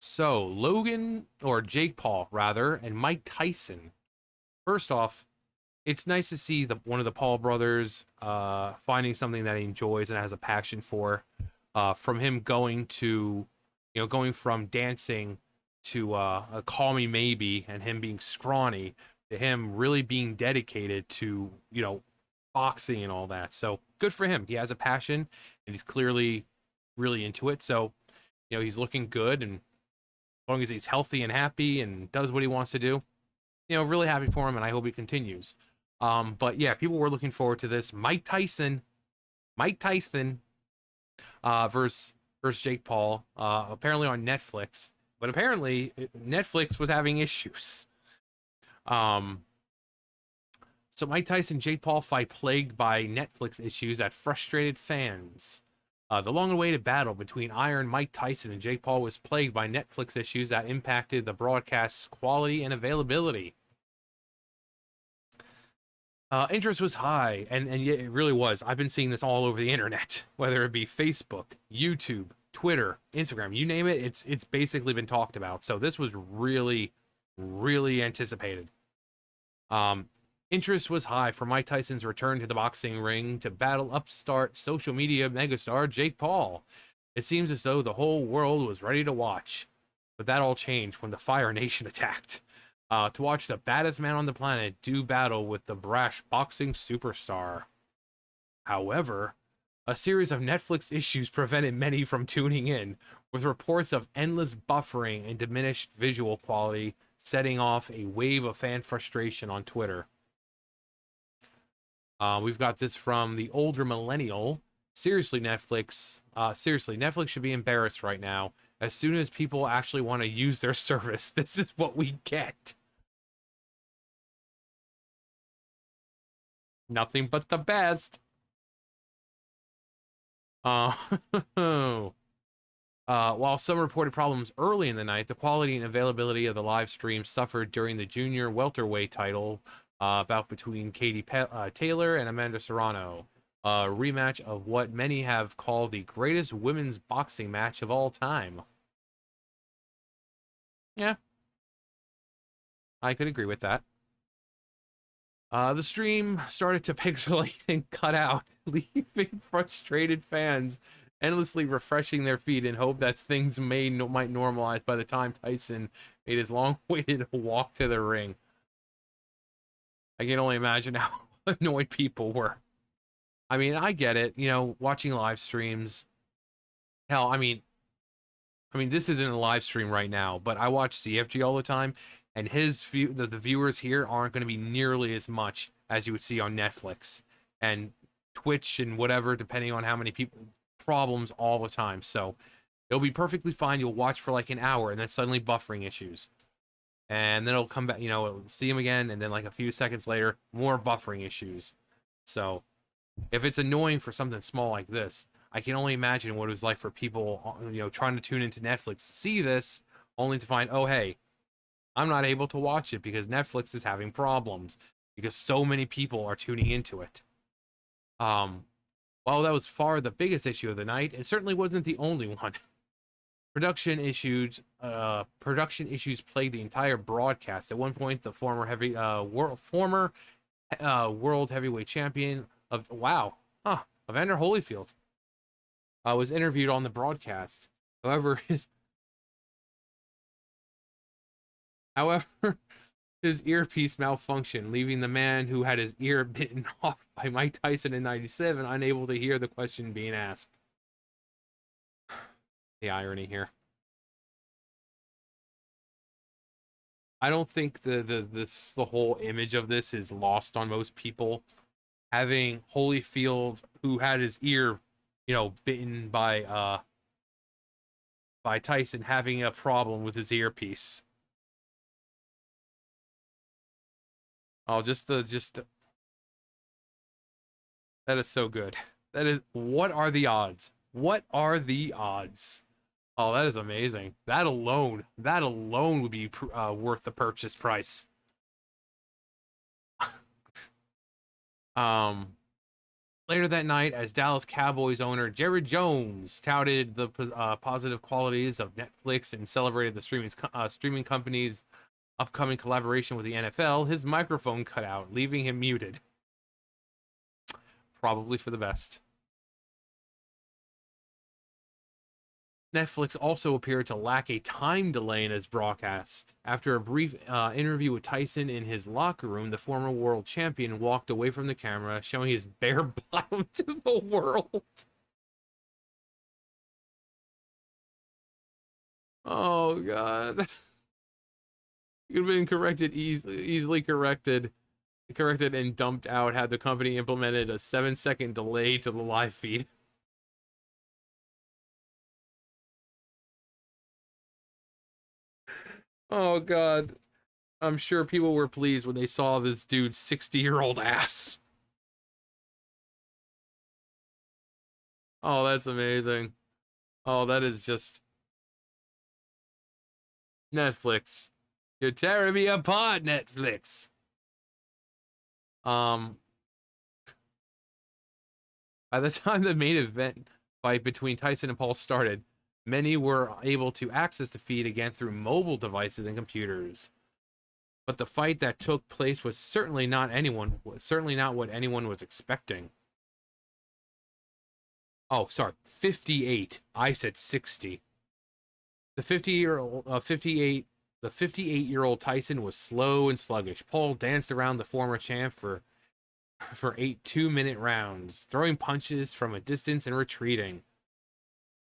So, Logan, or Jake Paul, rather, and Mike Tyson. First off, it's nice to see one of the Paul brothers finding something that he enjoys and has a passion for. From him going from dancing to a Call Me Maybe and him being scrawny to him really being dedicated to, boxing and all that. So good for him. He has a passion and he's clearly really into it. So, he's looking good, and as long as he's healthy and happy and does what he wants to do, really happy for him, and I hope he continues. But yeah, people were looking forward to this. Mike Tyson, versus Jake Paul, apparently on Netflix, but apparently Netflix was having issues. Um, so Mike Tyson, Jake Paul fight plagued by Netflix issues that frustrated fans. The long-awaited battle between Iron Mike Tyson and Jake Paul was plagued by Netflix issues that impacted the broadcast's quality and availability. Interest was high, and yet it really was. I've been seeing this all over the internet, whether it be Facebook, YouTube, Twitter, Instagram, you name it. It's basically been talked about. So this was really, really anticipated. Interest was high for Mike Tyson's return to the boxing ring to battle upstart social media megastar Jake Paul. It seems as though the whole world was ready to watch, but that all changed when the Fire Nation attacked. To watch the baddest man on the planet do battle with the brash boxing superstar. However, a series of Netflix issues prevented many from tuning in, with reports of endless buffering and diminished visual quality setting off a wave of fan frustration on Twitter. We've got this from the older millennial. Seriously, Netflix should be embarrassed right now. As soon as people actually want to use their service, this is what we get. Nothing but the best. While some reported problems early in the night, the quality and availability of the live stream suffered during the junior welterweight title bout between Taylor and Amanda Serrano. A rematch of what many have called the greatest women's boxing match of all time. Yeah, I could agree with that. The stream started to pixelate and cut out, leaving frustrated fans endlessly refreshing their feed in hope that things might normalize by the time Tyson made his long-awaited walk to the ring. I can only imagine how annoyed people were. I mean, I get it, watching live streams. Hell, this isn't a live stream right now, but I watch CFG all the time, and the viewers here aren't going to be nearly as much as you would see on Netflix and Twitch and whatever, depending on how many people. Problems all the time. So it'll be perfectly fine. You'll watch for like an hour, and then suddenly buffering issues. And then it'll come back, see him again, and then like a few seconds later, more buffering issues. So if it's annoying for something small like this, I can only imagine what it was like for people, trying to tune into Netflix to see this, only to find, oh, hey, I'm not able to watch it because Netflix is having problems because so many people are tuning into it. While that was far the biggest issue of the night, it certainly wasn't the only one. Production issues plagued the entire broadcast. At one point, the former world heavyweight champion of Evander Holyfield was interviewed on the broadcast. However, his earpiece malfunctioned, leaving the man who had his ear bitten off by Mike Tyson in '97 unable to hear the question being asked. The irony here. I don't think the whole image of this is lost on most people. Having Holyfield, who had his ear, bitten by Tyson, having a problem with his earpiece. Oh, that is so good. What are the odds? What are the odds? Oh, that is amazing. That alone would be worth the purchase price. Later that night, as Dallas Cowboys owner Jerry Jones touted the positive qualities of Netflix and celebrated the streaming company's upcoming collaboration with the NFL, his microphone cut out, leaving him muted. Probably for the best. Netflix also appeared to lack a time delay in its broadcast. After a brief interview with Tyson in his locker room, the former world champion walked away from the camera, showing his bare bottom to the world. Oh, God. It could have been corrected easily corrected and dumped out had the company implemented a 7-second delay to the live feed. Oh, God. I'm sure people were pleased when they saw this dude's 60-year-old ass. Oh, that's amazing. Oh, that is just Netflix. You're tearing me apart, Netflix. Um, by the time the main event fight between Tyson and Paul started, many were able to access the feed again through mobile devices and computers. But the fight that took place was certainly not what anyone was expecting. Oh, sorry, 58. I said 60. The 58-year-old Tyson was slow and sluggish. Paul danced around the former champ for 8 2-minute rounds, throwing punches from a distance and retreating.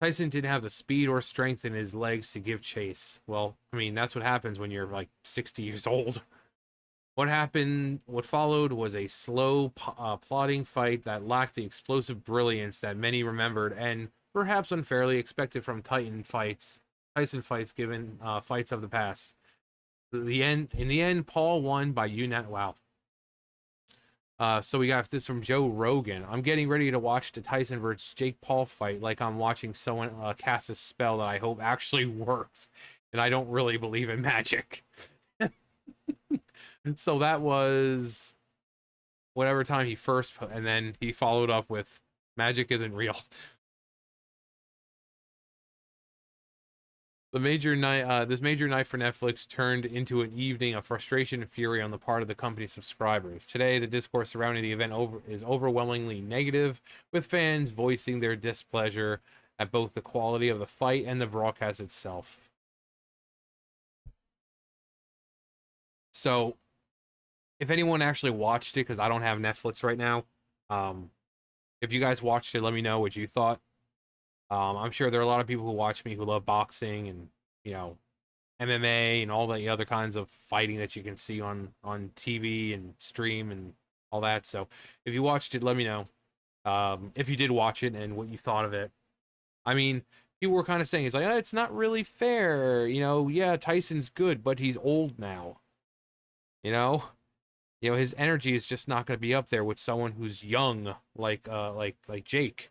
Tyson didn't have the speed or strength in his legs to give chase. Well, I mean, that's what happens when you're like 60 years old. What followed was a slow, plodding fight that lacked the explosive brilliance that many remembered and perhaps unfairly expected from Tyson fights given fights of the past. In the end, Paul won by unit. Wow. So we got this from Joe Rogan. I'm getting ready to watch the Tyson versus Jake Paul fight like I'm watching someone cast a spell that I hope actually works. And I don't really believe in magic. So that was whatever time he first put, and then he followed up with magic isn't real. This major night for Netflix turned into an evening of frustration and fury on the part of the company's subscribers. Today, the discourse surrounding the event is overwhelmingly negative, with fans voicing their displeasure at both the quality of the fight and the broadcast itself. So, if anyone actually watched it, because I don't have Netflix right now, if you guys watched it, let me know what you thought. I'm sure there are a lot of people who watch me who love boxing and, you know, MMA and all the other kinds of fighting that you can see on TV and stream and all that. So if you watched it, let me know. If you did watch it and what you thought of it. I mean, people were kind of saying it's like, it's not really fair. You know, yeah, Tyson's good, but he's old now. You know, his energy is just not going to be up there with someone who's young, like Jake.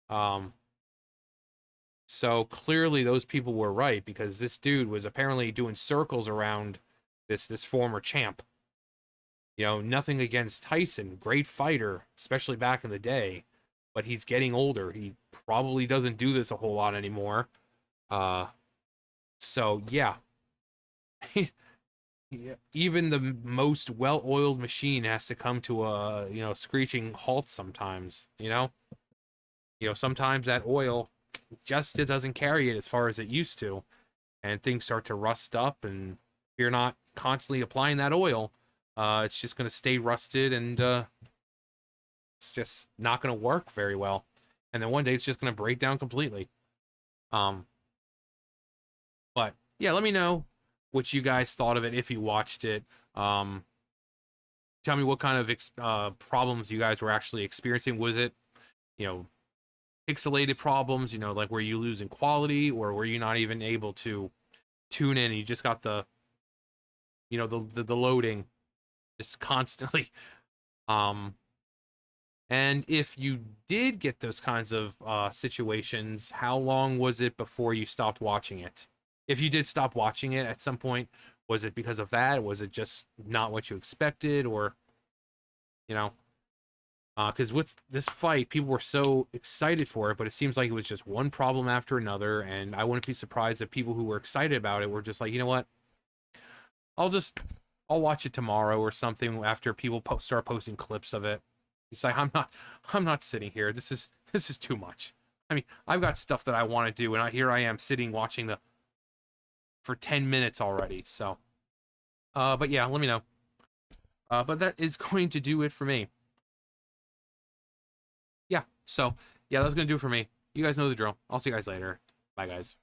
Um, So clearly those people were right because this dude was apparently doing circles around this former champ. Nothing against Tyson, great fighter, especially back in the day, but he's getting older. He probably doesn't do this a whole lot anymore. Uh so yeah. Even the most well-oiled machine has to come to a, screeching halt sometimes, sometimes that oil just it doesn't carry it as far as it used to, and things start to rust up, and if you're not constantly applying that oil, it's just going to stay rusted, and it's just not going to work very well, and then one day it's just going to break down completely. um but yeah, let me know what you guys thought of it if you watched it. Tell me what kind of problems you guys were actually experiencing. Was it, you know pixelated problems, like were you losing quality, or were you not even able to tune in? You just got the loading just constantly. Um, and if you did get those kinds of situations, how long was it before you stopped watching it? If you did stop watching it at some point, was it because of that? Was it just not what you expected, or you know? Because with this fight, people were so excited for it, but it seems like it was just one problem after another, and I wouldn't be surprised if people who were excited about it were just like, you know what, I'll just I'll watch it tomorrow or something after people start posting clips of it. It's like I'm not sitting here. This is too much. I mean, I've got stuff that I want to do, and here I am sitting watching the for 10 minutes already. So, but yeah, let me know. But that is going to do it for me. Yeah. So yeah, that's gonna do it for me. You guys know the drill. I'll see you guys later. Bye, guys.